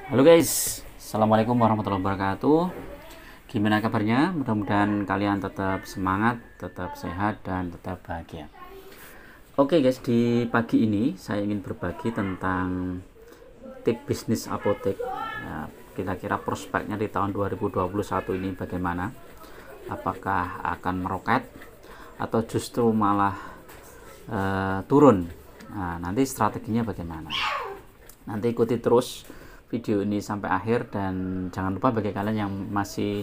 Halo guys, Assalamualaikum warahmatullahi wabarakatuh. Gimana kabarnya? Mudah-mudahan kalian tetap semangat, tetap sehat, dan tetap bahagia. Oke guys, di pagi ini saya ingin berbagi tentang tip bisnis apotek. Nah, kira-kira prospeknya di tahun 2021 ini bagaimana? Apakah akan meroket atau justru malah turun? Nah, nanti strateginya bagaimana? Nanti ikuti terus video ini sampai akhir, dan jangan lupa bagi kalian yang masih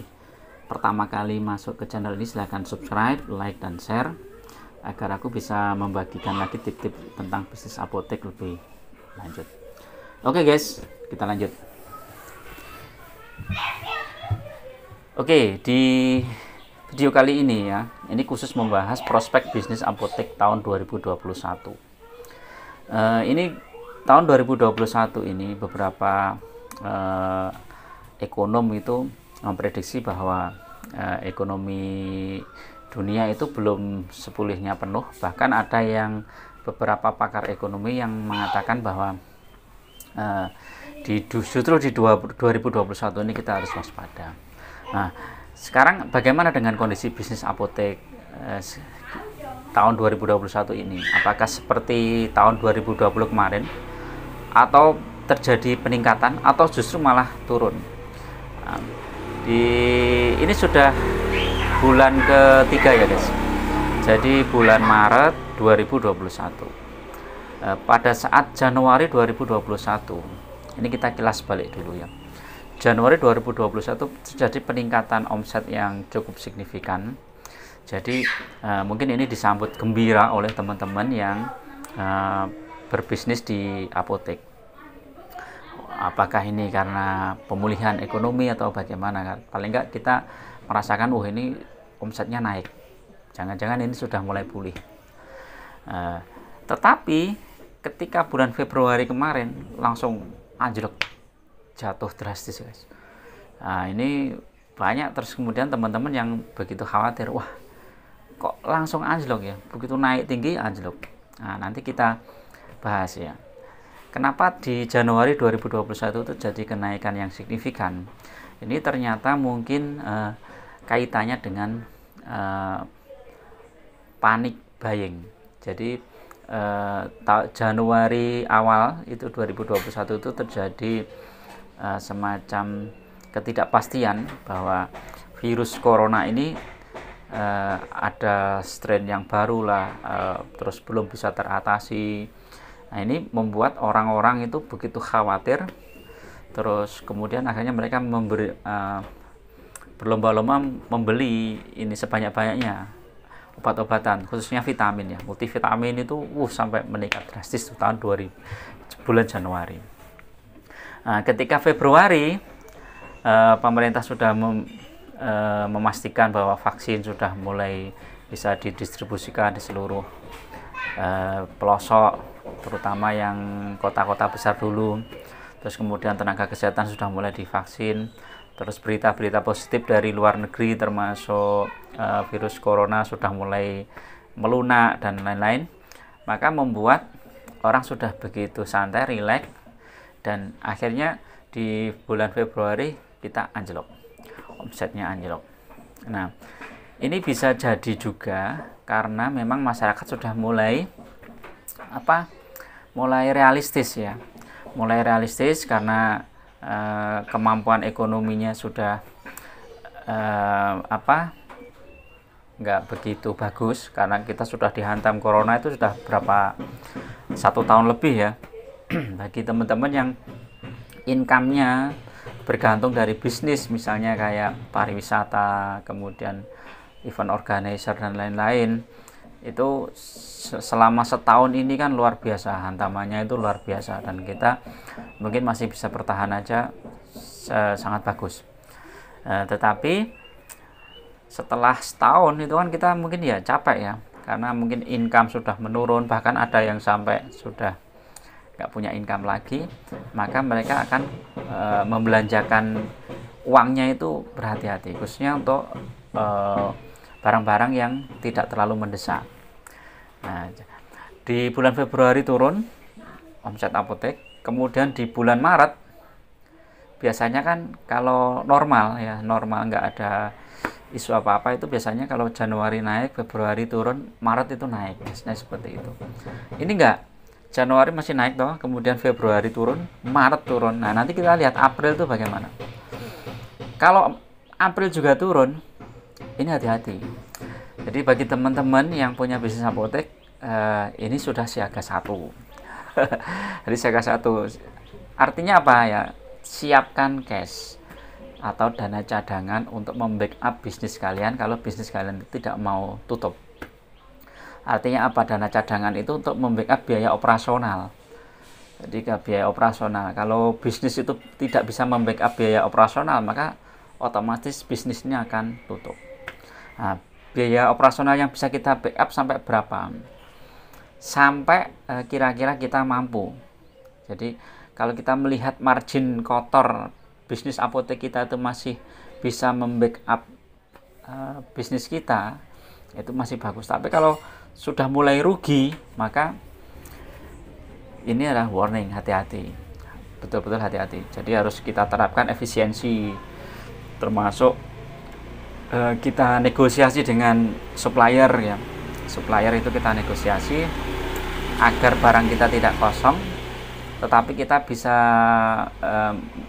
pertama kali masuk ke channel ini, silahkan subscribe, like, dan share agar aku bisa membagikan lagi tip-tip tentang bisnis apotek lebih lanjut. Oke guys, kita lanjut. Oke, di video kali ini ya, ini khusus membahas prospek bisnis apotek tahun 2021. Ini tahun 2021 ini beberapa ekonom itu memprediksi bahwa ekonomi dunia itu belum sepulihnya penuh. Bahkan ada yang beberapa pakar ekonomi yang mengatakan bahwa justru di 2021 ini kita harus waspada. Nah, sekarang bagaimana dengan kondisi bisnis apotek tahun 2021 ini? Apakah seperti tahun 2020 kemarin, atau terjadi peningkatan, atau justru malah turun? Nah, ini sudah bulan ketiga ya guys. Jadi bulan Maret 2021. Pada saat Januari 2021, ini kita kilas balik dulu ya. Januari 2021 terjadi peningkatan omset yang cukup signifikan. Jadi mungkin ini disambut gembira oleh teman-teman yang berbisnis di apotek. Apakah ini karena pemulihan ekonomi atau bagaimana? Paling enggak kita merasakan, ini omsetnya naik. Jangan-jangan ini sudah mulai pulih. Tetapi ketika bulan Februari kemarin langsung anjlok, jatuh drastis guys. Nah, ini banyak, terus kemudian teman-teman yang begitu khawatir, wah kok langsung anjlok ya, begitu naik tinggi anjlok. Nah, nanti kita bahas ya, kenapa di Januari 2021 itu jadi kenaikan yang signifikan. Ini ternyata mungkin kaitannya dengan panic buying. Jadi Januari awal itu 2021 itu terjadi semacam ketidakpastian bahwa virus corona ini ada strain yang baru lah, terus belum bisa teratasi. Nah, ini membuat orang-orang itu begitu khawatir, terus kemudian akhirnya mereka berlomba-lomba membeli ini sebanyak-banyaknya obat-obatan, khususnya vitamin ya. Multivitamin itu sampai meningkat drastis tahun bulan Januari. Nah, ketika Februari pemerintah sudah memastikan bahwa vaksin sudah mulai bisa didistribusikan di seluruh pelosok, terutama yang kota-kota besar dulu. Terus kemudian tenaga kesehatan sudah mulai divaksin. Terus berita-berita positif dari luar negeri termasuk virus corona sudah mulai melunak dan lain-lain. Maka membuat orang sudah begitu santai, rileks, dan akhirnya di bulan Februari kita anjlok, omsetnya anjlok. Nah, ini bisa jadi juga karena memang masyarakat sudah mulai realistis ya, mulai realistis karena kemampuan ekonominya sudah nggak begitu bagus, karena kita sudah dihantam corona itu sudah berapa, 1 tahun lebih ya. Bagi teman-teman yang income-nya bergantung dari bisnis, misalnya kayak pariwisata, kemudian event organizer dan lain-lain, itu selama setahun ini kan luar biasa, hantamannya itu luar biasa, dan kita mungkin masih bisa bertahan aja sangat bagus. Tetapi setelah setahun itu kan kita mungkin ya capek ya, karena mungkin income sudah menurun, bahkan ada yang sampai sudah nggak punya income lagi. Maka mereka akan membelanjakan uangnya itu berhati-hati, khususnya untuk barang-barang yang tidak terlalu mendesak. Nah, di bulan Februari turun omset apotek, kemudian di bulan Maret biasanya kan kalau normal ya, normal nggak ada isu apa-apa, itu biasanya kalau Januari naik, Februari turun, Maret itu naik, biasanya seperti itu. Ini enggak, Januari masih naik toh, kemudian Februari turun, Maret turun. Nah, nanti kita lihat April itu bagaimana. Kalau April juga turun, ini hati-hati. Jadi bagi teman-teman yang punya bisnis apotek, ini sudah siaga satu. Jadi siaga satu, artinya apa ya? Siapkan cash atau dana cadangan untuk membackup bisnis kalian kalau bisnis kalian tidak mau tutup. Artinya apa dana cadangan itu? Untuk membackup biaya operasional. Jadi biaya operasional, kalau bisnis itu tidak bisa membackup biaya operasional, maka otomatis bisnisnya akan tutup. Nah, biaya operasional yang bisa kita backup sampai berapa? Sampai kira-kira kita mampu. Jadi kalau kita melihat margin kotor bisnis apotek kita itu masih bisa membackup bisnis kita, itu masih bagus. Tapi kalau sudah mulai rugi, maka ini adalah warning, hati-hati, betul-betul hati-hati. Jadi harus kita terapkan efisiensi, termasuk kita negosiasi dengan supplier ya. Supplier itu kita negosiasi agar barang kita tidak kosong, tetapi kita bisa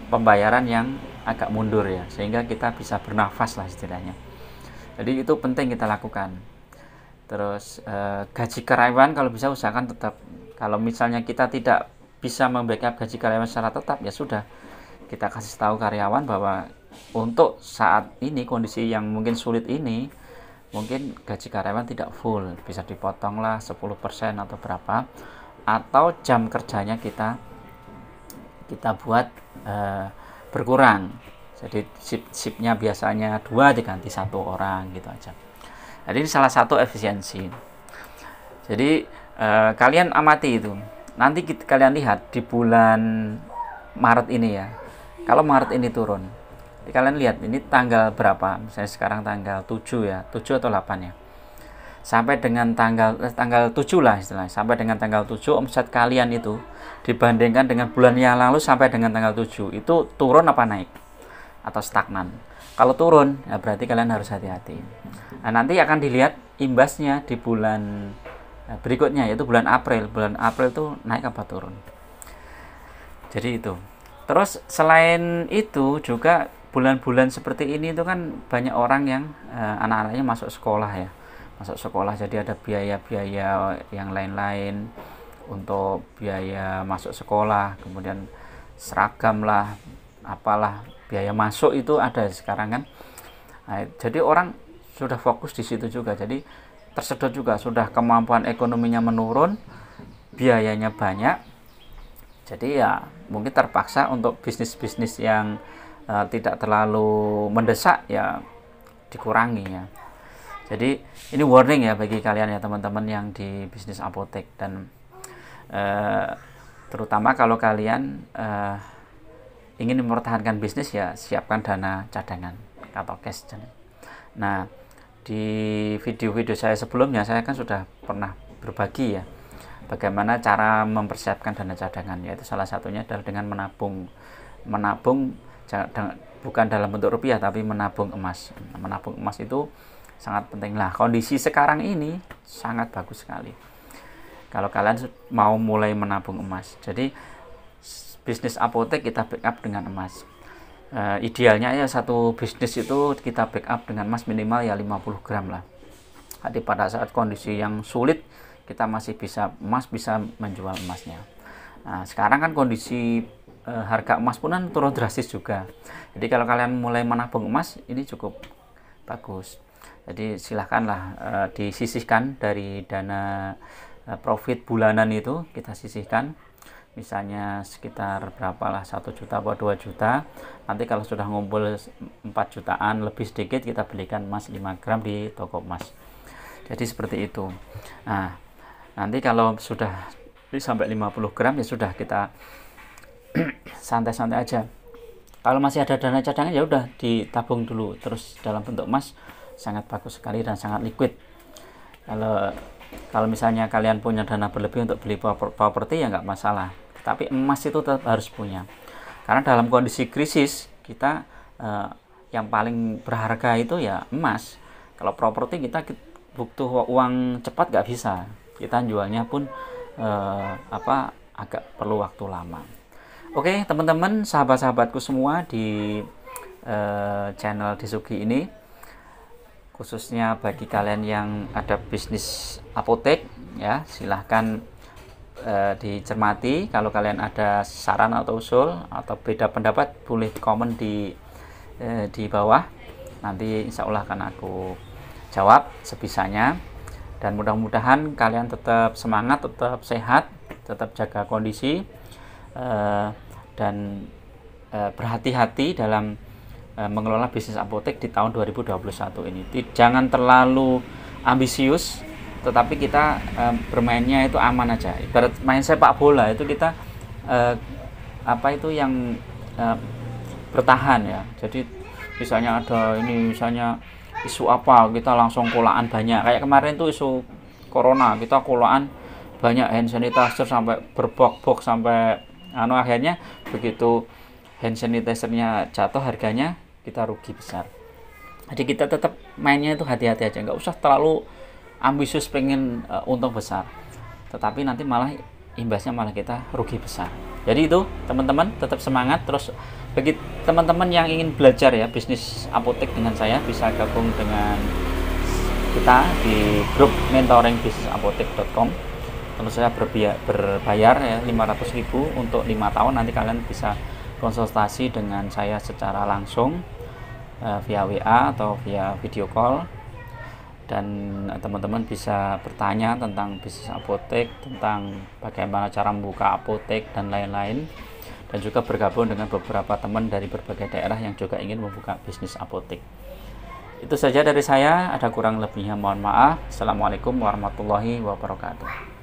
pembayaran yang agak mundur ya, sehingga kita bisa bernafas lah istilahnya. Jadi itu penting kita lakukan. Terus gaji karyawan kalau bisa usahakan tetap. Kalau misalnya kita tidak bisa membackup gaji karyawan secara tetap, ya sudah, kita kasih tahu karyawan bahwa untuk saat ini kondisi yang mungkin sulit ini, mungkin gaji karyawan tidak full, bisa dipotong lah 10% atau berapa, atau jam kerjanya kita buat berkurang. Jadi shiftnya biasanya 2 diganti 1 orang gitu aja. Jadi ini salah satu efisiensi. Jadi kalian amati itu. Nanti kalian lihat di bulan Maret ini ya. Kalau Maret ini turun, jadi kalian lihat ini tanggal berapa? Misalnya sekarang tanggal 7 ya, 7 atau 8 ya. Sampai dengan tanggal 7 lah istilahnya. Sampai dengan tanggal 7 omset kalian itu dibandingkan dengan bulan yang lalu sampai dengan tanggal 7 itu turun apa naik? Atau stagnan. Kalau turun, ya berarti kalian harus hati-hati. Nah, nanti akan dilihat imbasnya di bulan berikutnya, yaitu bulan April. Bulan April itu naik apa turun. Jadi itu. Terus selain itu juga bulan-bulan seperti ini itu kan banyak orang yang anak-anaknya masuk sekolah ya. Masuk sekolah, jadi ada biaya-biaya yang lain-lain untuk biaya masuk sekolah, kemudian seragam lah, apalah, biaya masuk itu ada sekarang kan. Nah, jadi orang sudah fokus di situ juga, jadi tersedot juga, sudah kemampuan ekonominya menurun, biayanya banyak, jadi ya mungkin terpaksa untuk bisnis-bisnis yang tidak terlalu mendesak ya dikurangi ya. Jadi ini warning ya bagi kalian ya teman-teman yang di bisnis apotek, dan terutama kalau kalian ingin mempertahankan bisnis ya siapkan dana cadangan atau cash. Nah, di video-video saya sebelumnya saya kan sudah pernah berbagi ya bagaimana cara mempersiapkan dana cadangan, yaitu salah satunya adalah dengan menabung bukan dalam bentuk rupiah tapi menabung emas. Menabung emas itu sangat penting lah. Kondisi sekarang ini sangat bagus sekali kalau kalian mau mulai menabung emas. Jadi bisnis apotek kita backup dengan emas. Idealnya ya satu bisnis itu kita backup dengan emas minimal ya 50 gram lah. Jadi pada saat kondisi yang sulit kita masih bisa menjual emasnya. Nah, sekarang kan kondisi harga emas pun kan turun drastis juga. Jadi kalau kalian mulai menabung emas ini cukup bagus. Jadi silahkanlah disisihkan dari dana profit bulanan itu, kita sisihkan misalnya sekitar berapalah 1 juta atau 2 juta. Nanti kalau sudah ngumpul 4 jutaan lebih sedikit, kita belikan emas 5 gram di toko emas. Jadi seperti itu. Nah, nanti kalau sudah sampai 50 gram ya sudah, kita santai-santai aja. Kalau masih ada dana cadangan ya udah ditabung dulu terus dalam bentuk emas, sangat bagus sekali dan sangat liquid. Kalau misalnya kalian punya dana berlebih untuk beli properti ya nggak masalah, tapi emas itu tetap harus punya, Karena dalam kondisi krisis kita yang paling berharga itu ya emas. Kalau properti kita butuh uang cepat nggak bisa, kita jualnya pun agak perlu waktu lama. Oke teman-teman, sahabat-sahabatku semua di channel Disugi ini, khususnya bagi kalian yang ada bisnis apotek ya, silahkan dicermati. Kalau kalian ada saran atau usul atau beda pendapat, boleh komen di bawah, nanti insya Allah akan aku jawab sebisanya. Dan mudah-mudahan kalian tetap semangat, tetap sehat, tetap jaga kondisi, dan berhati-hati dalam mengelola bisnis apotek di tahun 2021 ini. Jangan terlalu ambisius, tetapi kita bermainnya itu aman aja. Ibarat main sepak bola itu kita bertahan ya. Jadi misalnya ada misalnya isu apa, kita langsung kolaan banyak. Kayak kemarin tuh isu corona, kita kolaan banyak, hand sanitizer sampai berbok-bok, sampai akhirnya begitu hand sanitizer-nya jatuh harganya, kita rugi besar. Jadi kita tetap mainnya itu hati-hati aja, nggak usah terlalu ambisius pengen untung besar, tetapi nanti malah imbasnya malah kita rugi besar. Jadi itu teman-teman tetap semangat. Terus bagi teman-teman yang ingin belajar ya bisnis apotek dengan saya, bisa gabung dengan kita di grup mentoringbisnisapotek.com. Tentu saya berbayar ya 500.000 untuk 5 tahun. Nanti kalian bisa konsultasi dengan saya secara langsung via WA atau via video call, dan teman-teman bisa bertanya tentang bisnis apotek, tentang bagaimana cara membuka apotek dan lain-lain, dan juga bergabung dengan beberapa teman dari berbagai daerah yang juga ingin membuka bisnis apotek. Itu saja dari saya, ada kurang lebihnya mohon maaf. Assalamualaikum warahmatullahi wabarakatuh.